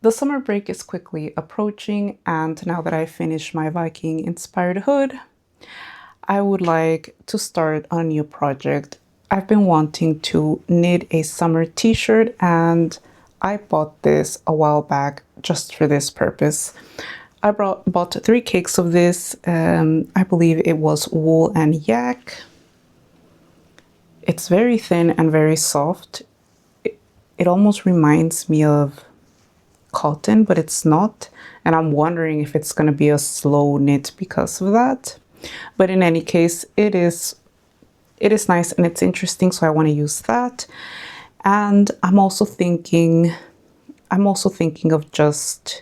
The summer break is quickly approaching, and now that I finished my Viking inspired hood, I would like to start a new project. I've been wanting to knit a summer t-shirt, and I bought this a while back just for this purpose. I bought 3 cakes of this. I believe it was wool and yak. It's very thin and very soft. It almost reminds me of cotton, but it's not. And I'm wondering if it's going to be a slow knit because of that. But in any case, it is nice and it's interesting, so I want to use that. And I'm also thinking of just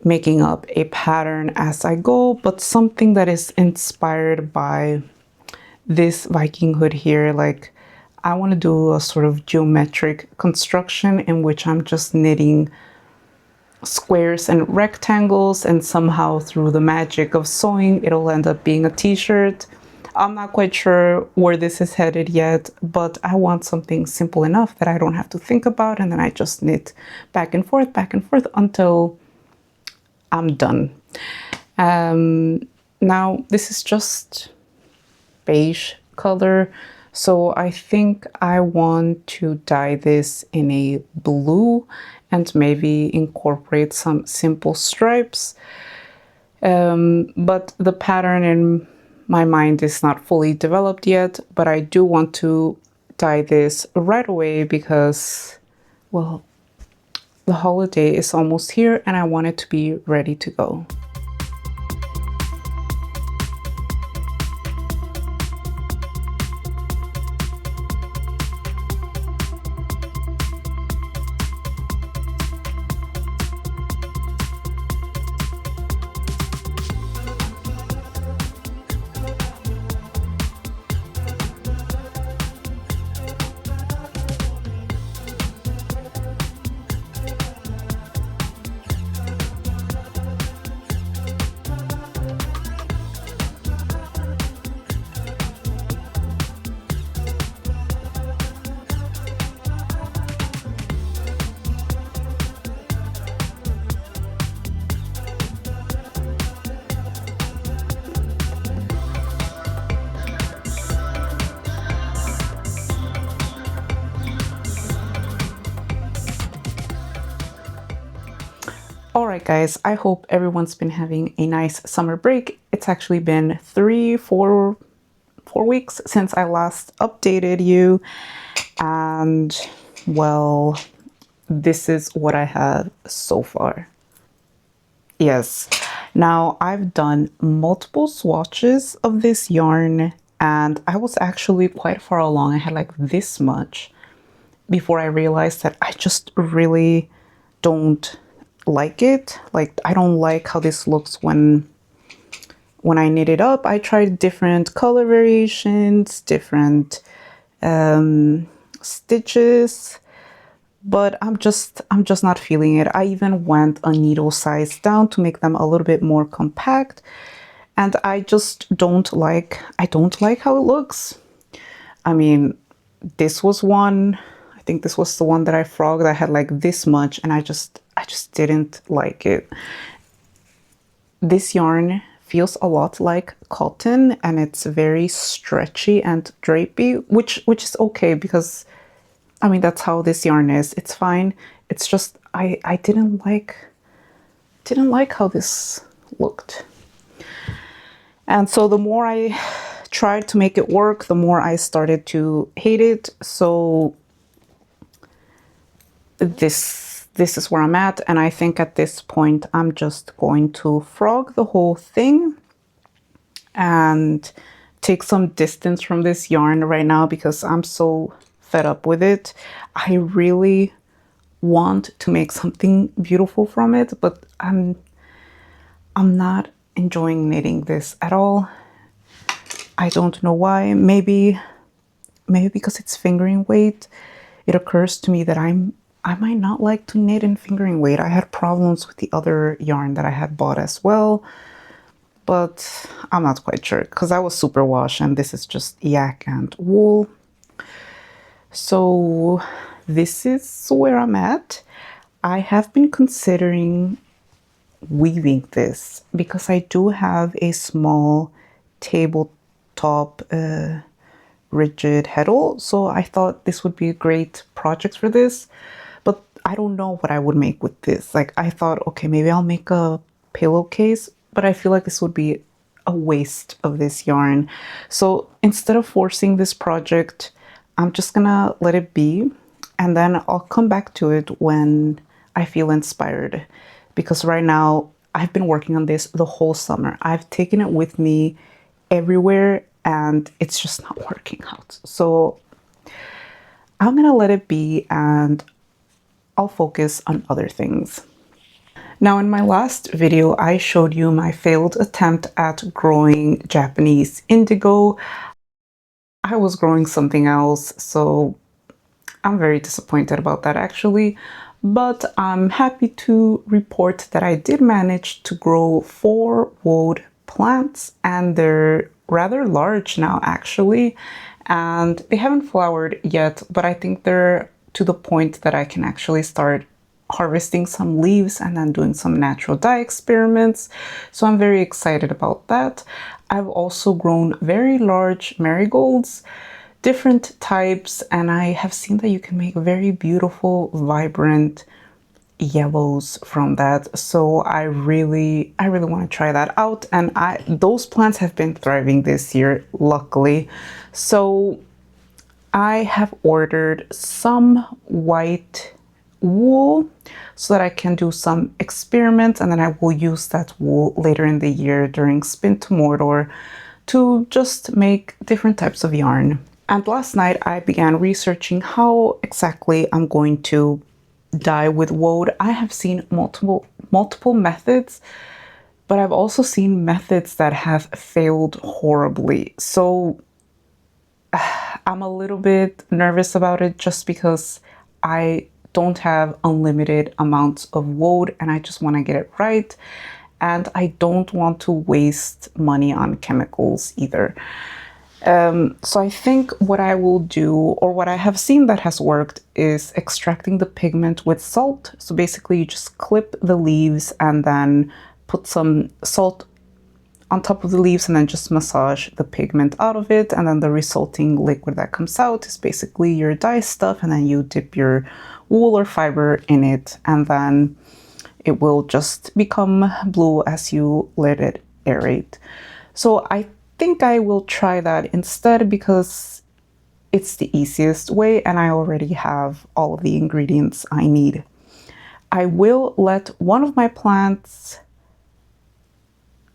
making up a pattern as I go, but something that is inspired by this Viking hood here. Like, I want to do a sort of geometric construction in which I'm just knitting squares and rectangles, and somehow through the magic of sewing it'll end up being a t-shirt. I'm not quite sure where this is headed yet, but I want something simple enough that I don't have to think about, and then I just knit back and forth until I'm done. Now this is just beige color, so I think I want to dye this in a blue and maybe incorporate some simple stripes. But the pattern in my mind is not fully developed yet, but I do want to dye this right away because, well, the holiday is almost here and I want it to be ready to go. Alright guys, I hope everyone's been having a nice summer break. It's actually been 4 weeks since I last updated you, and well, this is what I have so far. Yes, now I've done multiple swatches of this yarn, and I was actually quite far along. I had like this much before I realized that I just really don't like it. Like, I don't like how this looks when I knit it up. I tried different color variations, different stitches, but I'm just not feeling it. I even went a needle size down to make them a little bit more compact, and I just don't like how it looks. I mean, this was one, I think this was the one that I frogged. I had like this much, and I just didn't like it. This yarn feels a lot like cotton, and it's very stretchy and drapey, which is okay because, I mean, that's how this yarn is. It's fine. It's just I didn't like how this looked. And so the more I tried to make it work, the more I started to hate it. So this is where I'm at, and I think at this point I'm just going to frog the whole thing and take some distance from this yarn right now because I'm so fed up with it. I really want to make something beautiful from it, but I'm not enjoying knitting this at all. I don't know why. Maybe because it's fingering weight. It occurs to me that I might not like to knit in fingering weight. I had problems with the other yarn that I had bought as well, but I'm not quite sure because I was superwash and this is just yak and wool. So this is where I'm at. I have been considering weaving this because I do have a small tabletop rigid heddle, so I thought this would be a great project for this. But I don't know what I would make with this. Like, I thought, okay, maybe I'll make a pillowcase, but I feel like this would be a waste of this yarn. So instead of forcing this project, I'm just gonna let it be, and then I'll come back to it when I feel inspired. Because right now, I've been working on this the whole summer. I've taken it with me everywhere and it's just not working out. So I'm gonna let it be and I'll focus on other things. Now, in my last video, I showed you my failed attempt at growing Japanese indigo. I was growing something else, so I'm very disappointed about that actually. But I'm happy to report that I did manage to grow 4 woad plants, and they're rather large now actually. And they haven't flowered yet, but I think they're to the point that I can actually start harvesting some leaves and then doing some natural dye experiments. So I'm very excited about that. I've also grown very large marigolds, different types, and I have seen that you can make very beautiful, vibrant yellows from that. So I really want to try that out. And those plants have been thriving this year, luckily. So I have ordered some white wool so that I can do some experiments, and then I will use that wool later in the year during Spin to Mordor to just make different types of yarn. And last night I began researching how exactly I'm going to dye with woad. I have seen multiple methods, but I've also seen methods that have failed horribly. So I'm a little bit nervous about it just because I don't have unlimited amounts of woad and I just want to get it right. And I don't want to waste money on chemicals either. So I think what I will do, or what I have seen that has worked, is extracting the pigment with salt. So basically you just clip the leaves and then put some salt on top of the leaves and then just massage the pigment out of it, and then the resulting liquid that comes out is basically your dye stuff, and then you dip your wool or fiber in it, and then it will just become blue as you let it aerate. So I think I will try that instead because it's the easiest way and I already have all of the ingredients I need. I will let one of my plants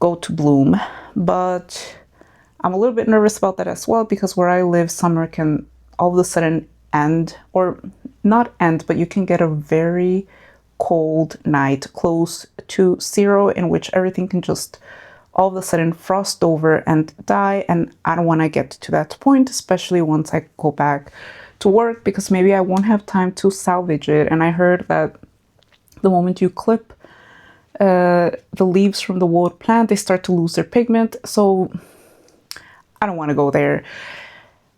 go to bloom, but I'm a little bit nervous about that as well because where I live, summer can all of a sudden end, or not end, but you can get a very cold night close to 0 in which everything can just all of a sudden frost over and die, and I don't want to get to that point, especially once I go back to work, because maybe I won't have time to salvage it. And I heard that the moment you clip the leaves from the woad plant, they start to lose their pigment. So I don't want to go there.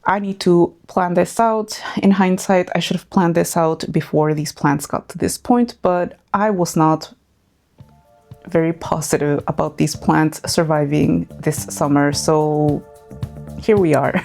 I need to plan this out. In hindsight, I should have planned this out before these plants got to this point, but I was not very positive about these plants surviving this summer. So here we are.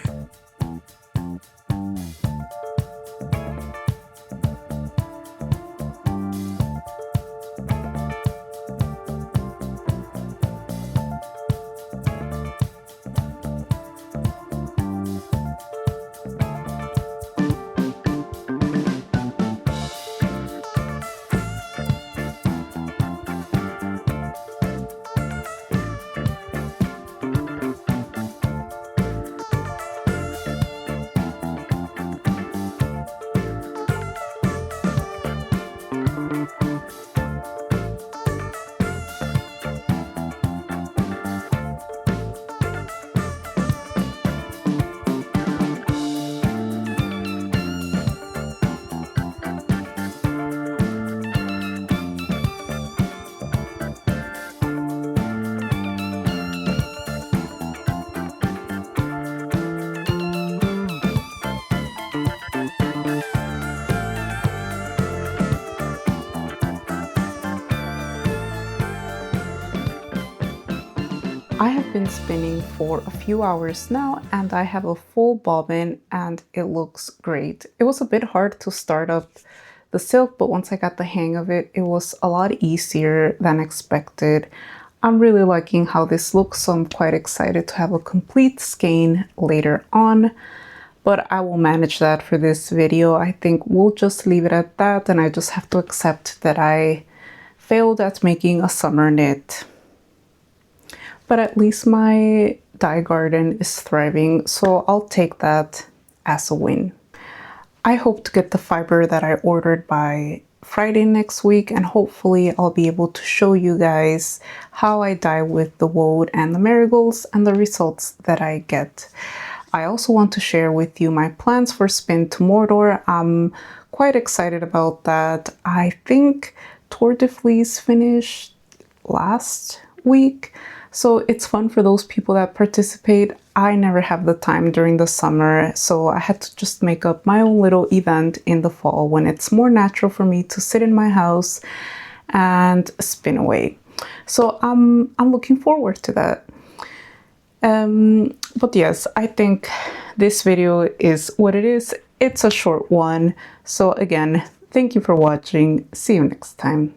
I have been spinning for a few hours now and I have a full bobbin and it looks great. It was a bit hard to start up the silk, but once I got the hang of it, it was a lot easier than expected. I'm really liking how this looks, so I'm quite excited to have a complete skein later on, but I will manage that for this video. I think we'll just leave it at that, and I just have to accept that I failed at making a summer knit. But at least my dye garden is thriving, so I'll take that as a win. I hope to get the fiber that I ordered by Friday next week, and hopefully I'll be able to show you guys how I dye with the woad and the marigolds and the results that I get. I also want to share with you my plans for Spin to Mordor. I'm quite excited about that. I think Tour de Fleece finished last week, so it's fun for those people that participate. I never have the time during the summer, so I had to just make up my own little event in the fall when it's more natural for me to sit in my house and spin away. So I'm looking forward to that. But yes, I think this video is what it is. It's a short one. So again, thank you for watching. See you next time.